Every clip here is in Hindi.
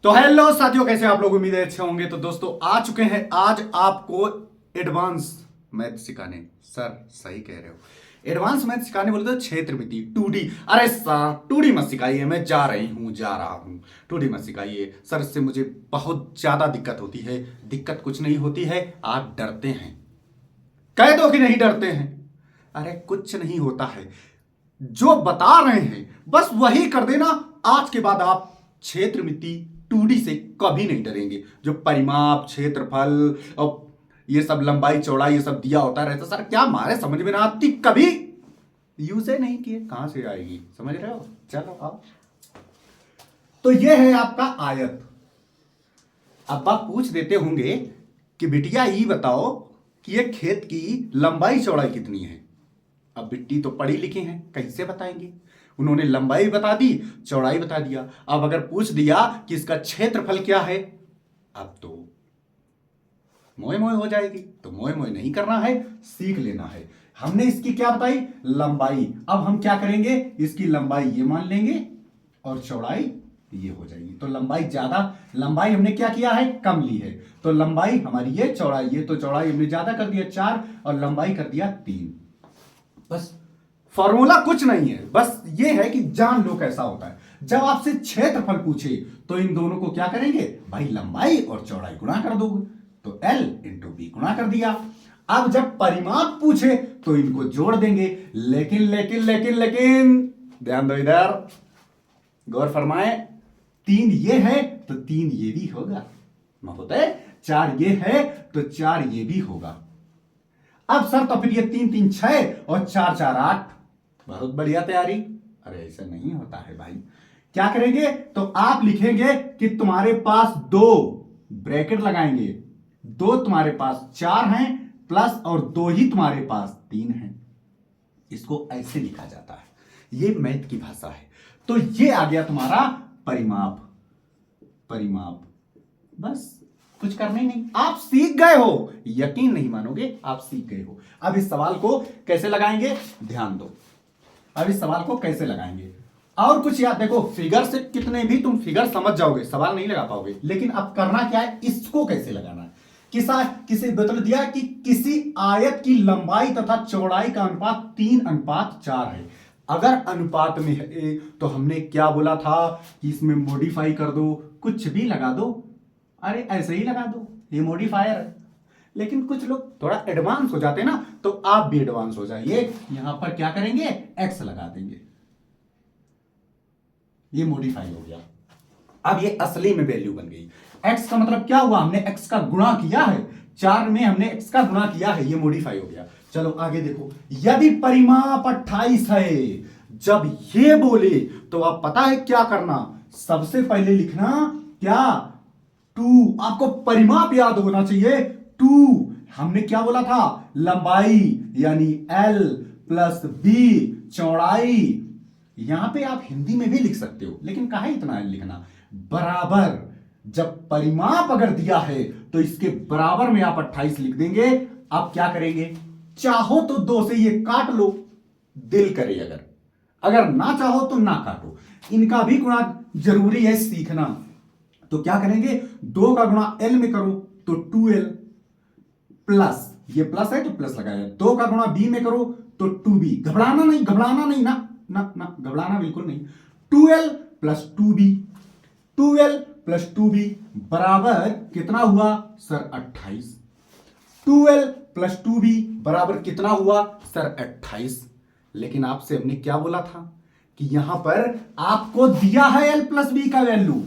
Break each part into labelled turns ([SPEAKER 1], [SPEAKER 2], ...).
[SPEAKER 1] तो हेलो साथियों, कैसे आप लोग? उम्मीद है अच्छे होंगे। तो दोस्तों आ चुके हैं आज आपको एडवांस मैथ सिखाने। सर सही कह रहे हो, एडवांस मैथ सिखाने बोले तो क्षेत्रमिति 2D। अरे सर 2D मत सिखाइए, मैं जा रहा हूं। 2D मत सिखाइए सर, इससे मुझे बहुत ज्यादा दिक्कत होती है। दिक्कत कुछ नहीं होती है, आप डरते हैं। कह दो कि नहीं डरते हैं। अरे कुछ नहीं होता है, जो बता रहे हैं बस वही कर देना। आज के बाद आप क्षेत्रमिति 2D से कभी नहीं डरेंगे। जो परिमाप, क्षेत्रफल और ये सब लंबाई चौड़ाई ये सब दिया होता रहता, सर क्या मारे समझ में ना आती, कभी यूज ही नहीं किए, कहां से आएगी? समझ रहे हो? चलो आओ। तो ये है आपका आयत। अब आप पूछ देते होंगे कि बिटिया ये बताओ कि ये खेत की लंबाई चौड़ाई कितनी है। अब बिट्टी तो पढ़ी लिखी हैं, कैसे बताएंगे? उन्होंने लंबाई बता दी, चौड़ाई बता दिया। अब अगर पूछ दिया कि इसका क्षेत्रफल क्या है, अब तो मोए मोए हो जाएगी। तो मोए मोए नहीं करना है, सीख लेना है। हमने इसकी क्या बताई? लंबाई। अब हम क्या करेंगे? इसकी लंबाई ये मान लेंगे और चौड़ाई ये हो जाएगी। तो लंबाई ज्यादा, लंबाई हमने क्या किया है? कम ली है। तो लंबाई हमारी ये, चौड़ाई ये, तो चौड़ाई हमने ज्यादा कर दिया 4 और लंबाई कर दिया 3। बस फॉर्मूला कुछ नहीं है, बस ये है कि जान लो कैसा होता है। जब आपसे क्षेत्रफल पूछे तो इन दोनों को क्या करेंगे भाई? लंबाई और चौड़ाई गुणा कर दोगे, तो L इंटू बी गुणा कर दिया। अब जब परिमाप पूछे तो इनको जोड़ देंगे। लेकिन लेकिन लेकिन लेकिन ध्यान दो, इधर गौर फरमाए। 3 ये है तो 3 ये भी होगा महोदय। 4 ये है तो 4 ये भी होगा। अब सर तो फिर ये 3 3 6 और 4 4 8। बहुत बढ़िया तैयारी। अरे ऐसा नहीं होता है भाई। क्या करेंगे? तो आप लिखेंगे कि तुम्हारे पास 2 ब्रैकेट लगाएंगे, 2 तुम्हारे पास 4 हैं प्लस और 2 ही तुम्हारे पास 3 हैं। इसको ऐसे लिखा जाता है, ये मैथ की भाषा है। तो ये आ गया तुम्हारा परिमाप। परिमाप बस कुछ करना ही नहीं, आप सीख गए हो। यकीन नहीं मानोगे, आप सीख गए हो। अब इस सवाल को कैसे लगाएंगे, ध्यान दो। अब इस सवाल को कैसे लगाएंगे और कुछ याद, देखो फिगर से कितने भी तुम फिगर समझ जाओगे, सवाल नहीं लगा पाओगे। लेकिन अब करना क्या है, इसको कैसे लगाना है। किसी बता दिया कि किसी आयत की लंबाई तथा चौड़ाई का अनुपात 3:4 है। अगर अनुपात में है तो हमने क्या बोला था कि इसमें मॉडिफाई कर दो, कुछ भी लगा दो। अरे ऐसे ही लगा दो, ये मॉडिफायर है। लेकिन कुछ लोग थोड़ा एडवांस हो जाते हैं ना, तो आप भी एडवांस हो जाइए। यहां पर क्या करेंगे? एक्स लगा देंगे, ये मॉडिफाई हो गया। अब ये असली में वैल्यू बन गई। एक्स का मतलब क्या हुआ? हमने एक्स का गुणा किया है, 4 में हमने एक्स का गुणा किया है, ये मॉडिफाई हो गया। चलो आगे देखो। यदि परिमाप 28 है, जब ये बोले तो आप पता है क्या करना? सबसे पहले लिखना क्या? 2। आपको परिमाप याद होना चाहिए। 2 हमने क्या बोला था? लंबाई यानी L प्लस बी चौड़ाई। यहां पे आप हिंदी में भी लिख सकते हो, लेकिन कहा इतना लिखना बराबर। जब परिमाप अगर दिया है तो इसके बराबर में आप 28 लिख देंगे। आप क्या करेंगे? चाहो तो 2 से ये काट लो, दिल करे। अगर ना चाहो तो ना काटो। इनका भी गुणा जरूरी है सीखना। तो क्या करेंगे? 2 का गुणा L में करो तो 2L प्लस, ये प्लस है तो प्लस लगाया। 2 का गुणा B में करो तो 2B। घबराना नहीं, घबराना नहीं ना ना ना, घबराना बिल्कुल नहीं। 2L plus 2B, 2L plus 2B बराबर कितना हुआ सर? 28। 2L प्लस 2B बराबर कितना हुआ सर? 28। लेकिन आपसे हमने क्या बोला था कि यहां पर आपको दिया है L प्लस B का वैल्यू,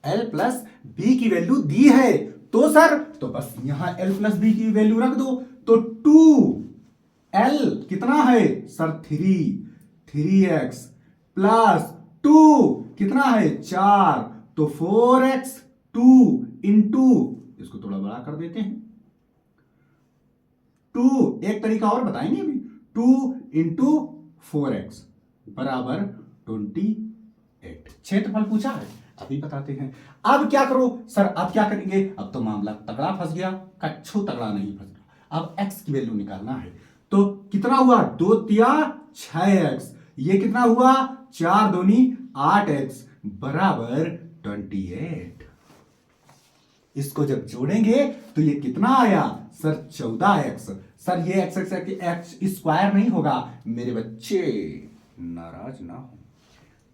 [SPEAKER 1] L प्लस B की वैल्यू दी है। तो सर तो बस यहां L प्लस B की वैल्यू रख दो। तो 2L कितना है सर? 3x प्लस 2 कितना है? 4, तो 4x 2 इंटू, इसको थोड़ा बड़ा कर देते हैं। 2 एक तरीका और बताएंगे अभी। 2 इंटू 4x बराबर 28। क्षेत्रफल पूछा है, अभी बताते हैं। अब क्या करो सर? अब क्या करेंगे? अब तो मामला तगड़ा फंस गया, कच्छू तगड़ा नहीं फंस गया। अब x की वैल्यू निकालना है। तो कितना हुआ? 2 तिया 6x, ये कितना हुआ? 4 दूनी 8x बराबर 28। इसको जब जोड़ेंगे तो ये कितना आया सर 14x। सर ये एक्स स्क्वायर नहीं होगा मेरे बच्चे, नाराज ना हो।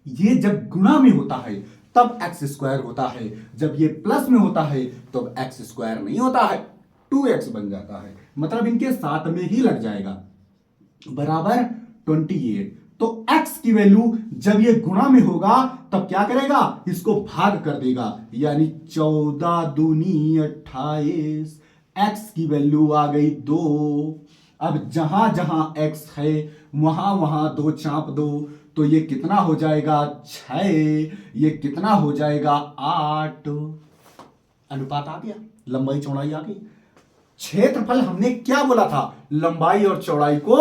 [SPEAKER 1] ये जब गुणा में होता है तब एक्स स्क्वायर होता है, जब ये प्लस में होता है तब एक्स स्क्वायर नहीं होता है, 2x बन जाता है। मतलब इनके साथ में ही लग जाएगा, बराबर 28। तो x की वैल्यू जब ये गुणा में होगा तब क्या करेगा, इसको भाग कर देगा, यानी 14 दूनी 28। x की वैल्यू आ गई 2। अब जहां जहां x है वहां वहां 2 चाप दो, तो ये कितना हो जाएगा 6, ये कितना हो जाएगा 8। अनुपात आ गया, लंबाई चौड़ाई आ गई। क्षेत्रफल हमने क्या बोला था, लंबाई और चौड़ाई को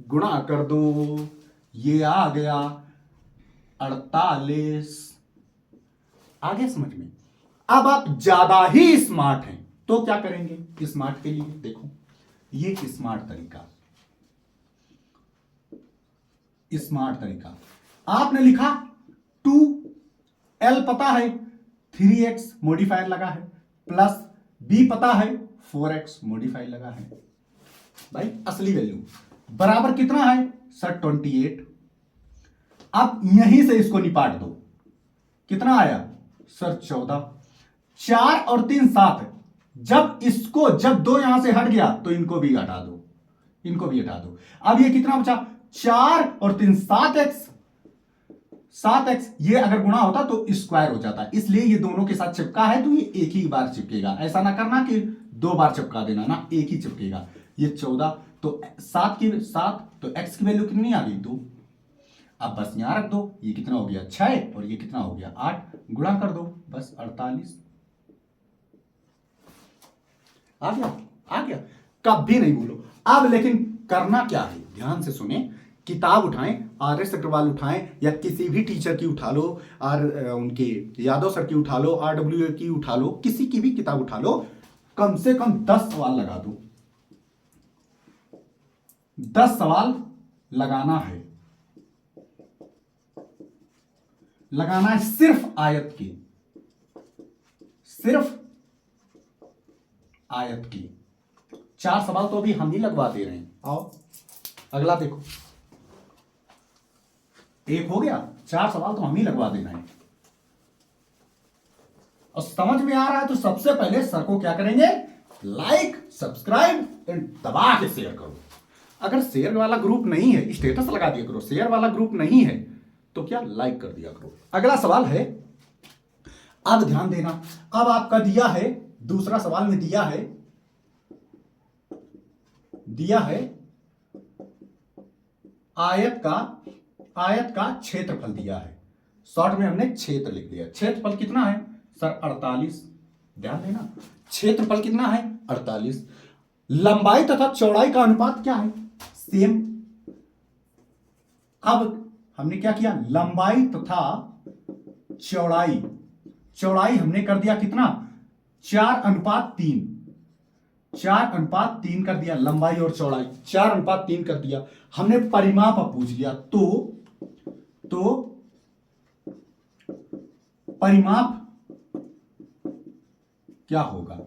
[SPEAKER 1] गुणा कर दो, ये आ गया 48। आ गया समझ में। अब आप ज्यादा ही स्मार्ट हैं तो क्या करेंगे, स्मार्ट के लिए देखो ये स्मार्ट तरीका, स्मार्ट तरीका आपने लिखा 2l पता है 3x मॉडिफायर लगा है, प्लस b पता है 4x मॉडिफायर लगा है। भाई असली वैल्यू बराबर कितना है सर 28। अब यहीं से इसको निपाट दो, कितना आया सर 14। 4 और 3 7, जब इसको जब 2 यहां से हट गया तो इनको भी हटा दो, इनको भी हटा दो। अब ये कितना बचा 4 और 3 7x, 7x ये अगर गुणा होता तो स्क्वायर हो जाता, इसलिए ये दोनों के साथ चिपका है तो ये एक ही बार चिपकेगा। ऐसा ना करना कि 2 बार चिपका देना ना, एक ही चिपकेगा। ये 14 तो 7 की 7 तो x की वैल्यू कितनी आ गई 2। अब बस यहां रख दो, ये कितना हो गया 6 और ये कितना हो गया 8, गुणा कर दो बस 48। आ गया, आ गया, कभी नहीं बोलो। अब लेकिन करना क्या है, ध्यान से सुने। किताब उठाएं, RS अग्रवाल उठाएं या किसी भी टीचर की उठा लो, और उनके यादव सर की उठा लो, RWA की उठा लो, किसी की भी किताब उठा लो, कम से कम 10 सवाल लगा दो। 10 सवाल लगाना है, लगाना है सिर्फ आयत की, सिर्फ आयत की। 4 सवाल तो अभी हम ही लगवा दे रहे हैं। आओ अगला देखो, एक हो गया, 4 सवाल तो हम ही लगवा देना है। और समझ में आ रहा है तो सबसे पहले सर को क्या करेंगे, लाइक सब्सक्राइब एंड दबा के शेयर करो। अगर शेयर वाला ग्रुप नहीं है, स्टेटस लगा दिया करो, शेयर वाला ग्रुप नहीं है तो क्या लाइक कर दिया करो। अगला सवाल है, अब ध्यान देना, अब आपका दिया है, दूसरा सवाल में दिया है आयत का क्षेत्रफल दिया है। शॉर्ट में हमने क्षेत्र लिख दिया। क्षेत्रफल कितना है सर 48। ध्यान देना, क्षेत्रफल कितना है 48। लंबाई तथा चौड़ाई का अनुपात क्या है, सेम। अब हमने क्या किया, लंबाई तथा चौड़ाई हमने कर दिया कितना 4:3, 4:3 कर दिया। लंबाई और चौड़ाई 4:3 कर दिया। हमने परिमाप पूछ लिया तो परिमाप क्या होगा,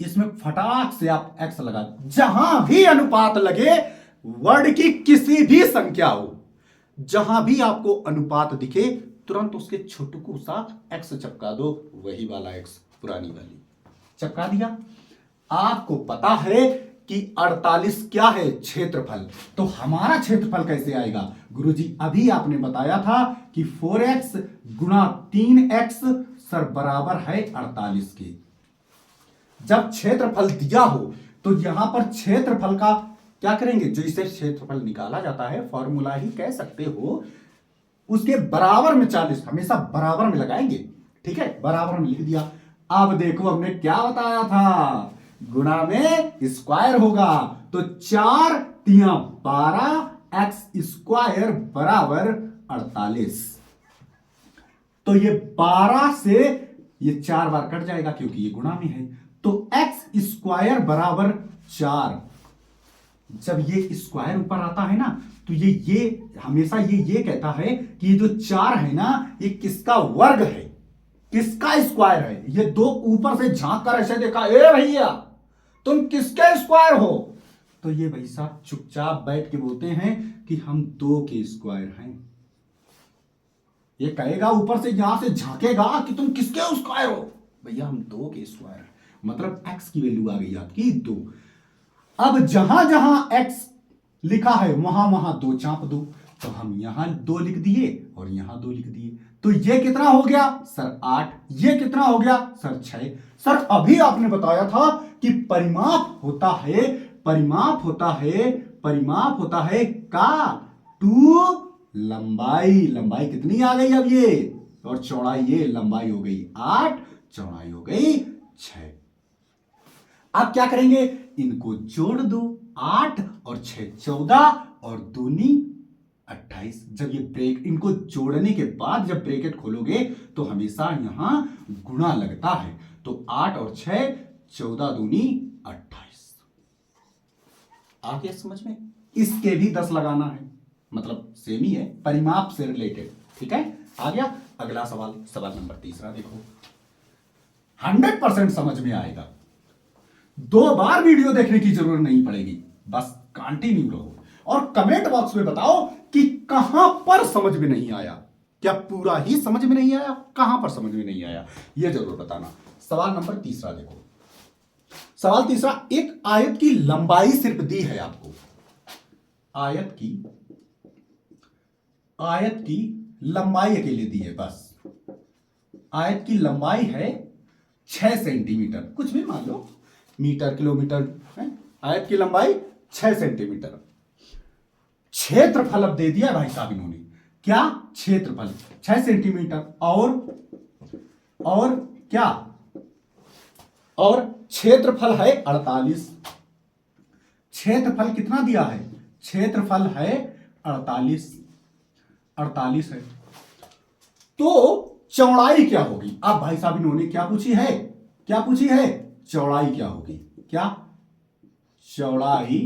[SPEAKER 1] इसमें फटाक से आप x लगा, जहां भी अनुपात लगे, वर्ड की किसी भी संख्या हो, जहां भी आपको अनुपात दिखे तुरंत उसके छोटू सा x चिपका दो, वही वाला x, पुरानी वाली चिपका दिया। आपको पता है कि 48 क्या है क्षेत्रफल, तो हमारा क्षेत्रफल कैसे आएगा गुरुजी, अभी आपने बताया था कि 4x गुणा 3x सर बराबर है 48 के। जब क्षेत्रफल दिया हो तो यहां पर क्षेत्रफल का क्या करेंगे, जो इसे क्षेत्रफल निकाला जाता है, फॉर्मूला ही कह सकते हो, उसके बराबर में 40 हमेशा बराबर में लगाएंगे। ठीक है, बराबर में लिख दिया। अब देखो हमने क्या बताया था, गुणा में स्क्वायर होगा, तो 4 तिया 12 x स्क्वायर बराबर 48। तो ये 12 से ये 4 बार कट जाएगा क्योंकि ये गुणा में है, तो x स्क्वायर बराबर 4। जब ये स्क्वायर ऊपर आता है ना, तो तो ये हमेशा ये कहता है कि ये जो 4 है ना, ये किसका वर्ग है, किसका स्क्वायर है। ये 2 ऊपर से झांक कर ऐसे देखा, ए भैया तुम किसके स्क्वायर हो, तो ये भाई साहब चुपचाप बैठ के बोलते हैं कि हम 2 के स्क्वायर हैं। ये कहेगा ऊपर से यहां से झांकेगा कि तुम किसके स्क्वायर हो, भैया हम 2 के स्क्वायर हैं, मतलब x की वैल्यू आ गई आपकी 2। अब जहां जहां x लिखा है वहां वहां 2 चाप दो, तो हम यहां 2 लिख दिए और यहां 2 लिख दिए, तो ये कितना हो गया सर 8, ये कितना हो गया सर 6। सर अभी आपने बताया था कि परिमाप होता है का टू लंबाई, लंबाई कितनी आ गई अब ये, और चौड़ाई, ये लंबाई हो गई 8, चौड़ाई हो गई 6। अब क्या करेंगे, इनको जोड़ दो, 8 और 6 14 और दूनी 28। जब ये ब्रेक, इनको जोड़ने के बाद जब ब्रैकेट खोलोगे तो हमेशा यहां गुणा लगता है, तो 8 और 6 14 दूनी 28। आ गया समझ में। इसके भी 10 लगाना है, मतलब सेम ही है, परिमाप से रिलेटेड, ठीक है। आ गया अगला सवाल, सवाल नंबर 3 देखो, 100% समझ में आएगा, 2 बार वीडियो देखने की जरूरत नहीं पड़ेगी, बस कंटिन्यू रहो और कमेंट बॉक्स में बताओ कि कहां पर समझ में नहीं आया, क्या पूरा ही समझ में नहीं आया, कहां पर समझ में नहीं आया, यह जरूर बताना। सवाल नंबर 3 देखो, सवाल 3, एक आयत की लंबाई सिर्फ दी है आपको, आयत की लंबाई अकेले दी है, बस आयत की लंबाई है 6 सेंटीमीटर, कुछ भी मान लो, मीटर किलोमीटर है, आयत की लंबाई 6 सेंटीमीटर। क्षेत्रफल अब दे दिया भाई साहब इन्होंने, क्या क्षेत्रफल 6 सेंटीमीटर, और क्या, और क्षेत्रफल है 48। क्षेत्रफल कितना दिया है, क्षेत्रफल है 48 है, तो चौड़ाई क्या होगी। अब भाई साहब इन्होंने क्या पूछी है, चौड़ाई क्या होगी, क्या चौड़ाई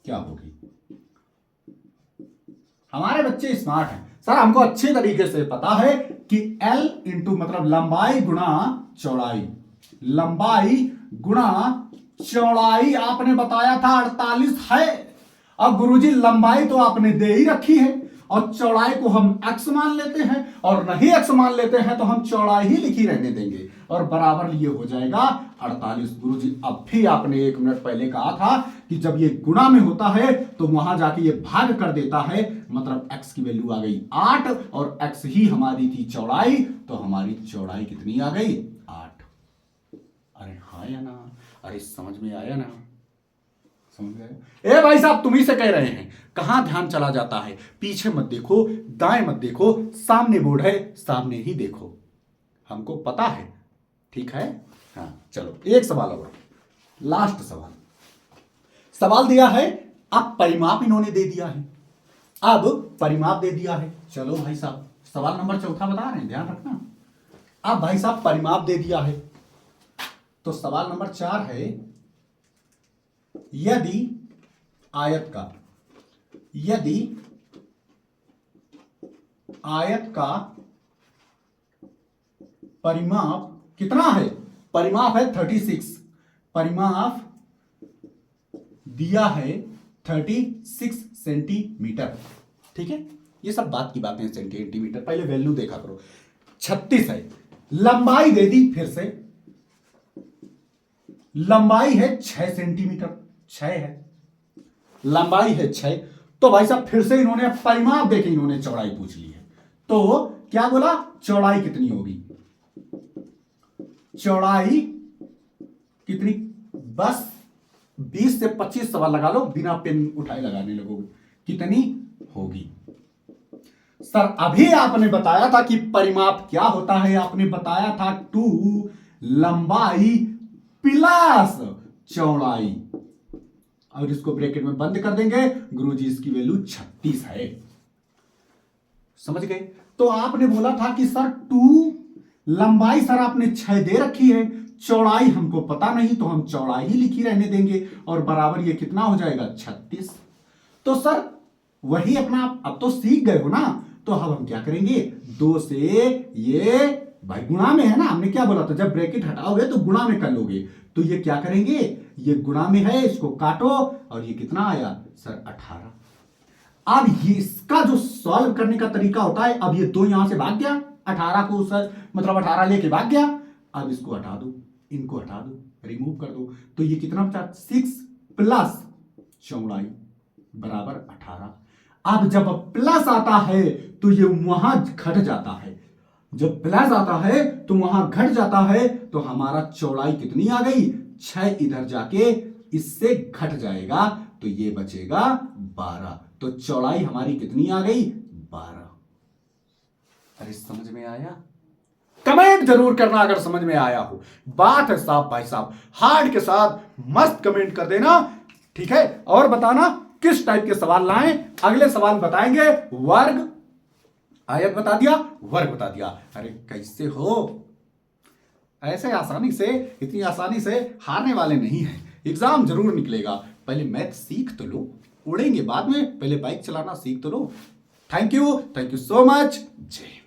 [SPEAKER 1] क्या होगी। हमारे बच्चे स्मार्ट हैं सर, हमको अच्छे तरीके से पता है कि L इंटू मतलब लंबाई गुणा चौड़ाई, लंबाई गुणा चौड़ाई आपने बताया था 48 है। अब गुरुजी लंबाई तो आपने दे ही रखी है और चौड़ाई को हम x मान लेते हैं, और नहीं x मान लेते हैं तो हम चौड़ाई ही लिखी रहने देंगे, और बराबर ये हो जाएगा 48। गुरुजी अब भी आपने 1 मिनट पहले कहा था कि जब ये गुणा में होता है तो वहां जाके ये भाग कर देता है, मतलब x की वैल्यू आ गई 8 और x ही हमारी थी चौड़ाई, तो हमारी चौड़ाई कितनी आ गई 8। अरे हाँ या ना, अरे समझ में आया ना, समझ गए। ए भाई साहब तुम ही से कह रहे हैं, कहां ध्यान चला जाता है, पीछे मत देखो, दाएं मत देखो, सामने बोर्ड है, सामने ही देखो, हमको पता है, ठीक है। हाँ चलो एक सवाल और, लास्ट सवाल दिया है, अब परिमाप इन्होंने दे दिया है, अब परिमाप दे दिया है। चलो भाई साहब सवाल नंबर 4 बता रहे हैं, ध्यान रखना। अब भाई साहब परिमाप दे दिया है, तो सवाल नंबर 4 है, यदि आयत का परिमाप कितना है, परिमाप है 36, परिमाप दिया है 36 सेंटीमीटर, ठीक है। ये सब बात की बातें सेंटीमीटर, पहले वैल्यू देखा करो, 36 है, लंबाई दे दी, फिर से लंबाई है 6 सेंटीमीटर, 6 है, लंबाई है 6, तो भाई साहब फिर से इन्होंने परिमाप देके इन्होंने चौड़ाई पूछ ली है, तो क्या बोला, चौड़ाई कितनी होगी, चौड़ाई कितनी, बस 20 से 25 सवाल लगा लो, बिना पेन उठाए लगाने लगोगे, कितनी होगी। सर अभी आपने बताया था कि परिमाप क्या होता है, आपने बताया था 2 लंबाई प्लस चौड़ाई, और इसको ब्रैकेट में बंद कर देंगे, गुरुजी इसकी वैल्यू 36 है, समझ गए। तो आपने बोला था कि सर 2 लंबाई सर आपने 6 दे रखी है, चौड़ाई हमको पता नहीं, तो हम चौड़ाई ही लिखी रहने देंगे, और बराबर ये कितना हो जाएगा 36। तो सर वही अपना अब तो सीख गए हो ना, तो अब हम क्या करेंगे, 2 से ये भाई गुणा में है ना, हमने क्या बोला था, जब ब्रैकेट हटाओगे तो गुणा में कर लोगे, तो ये क्या करेंगे, ये गुणा में है, इसको काटो और ये कितना आया सर 18। अब ये इसका जो सॉल्व करने का तरीका होता है, अब ये 2 यहां से भाग गया, 18 को सर मतलब 18 लेके भाग गया, अब इसको हटा दो, इनको हटा दो, रिमूव कर दो, तो ये कितना बचा 6 प्लस चौड़ाई बराबर 18। अब जब प्लस आता है तो ये वहां घट जाता है, जब प्लस आता है तो वहां घट जाता है, तो हमारा चौड़ाई कितनी आ गई 6, इधर जाके इससे घट जाएगा तो ये बचेगा 12, तो चौड़ाई हमारी कितनी आ गई 12। अरे समझ में आया? कमेंट जरूर करना अगर समझ में आया हो। बात है साहब भाई साहब, हार्ड के साथ मस्त कमेंट कर देना, ठीक है, और बताना किस टाइप के सवाल लाएं। अगले सवाल बताएंगे वर्ग, आयत बता दिया, वर्ग बता दिया। अरे कैसे हो, ऐसे आसानी से, इतनी आसानी से हारने वाले नहीं है, एग्जाम जरूर निकलेगा। पहले मैथ सीख तो लो, उड़ेंगे बाद में, पहले बाइक चलाना सीख तो लो। Thank you so much. जय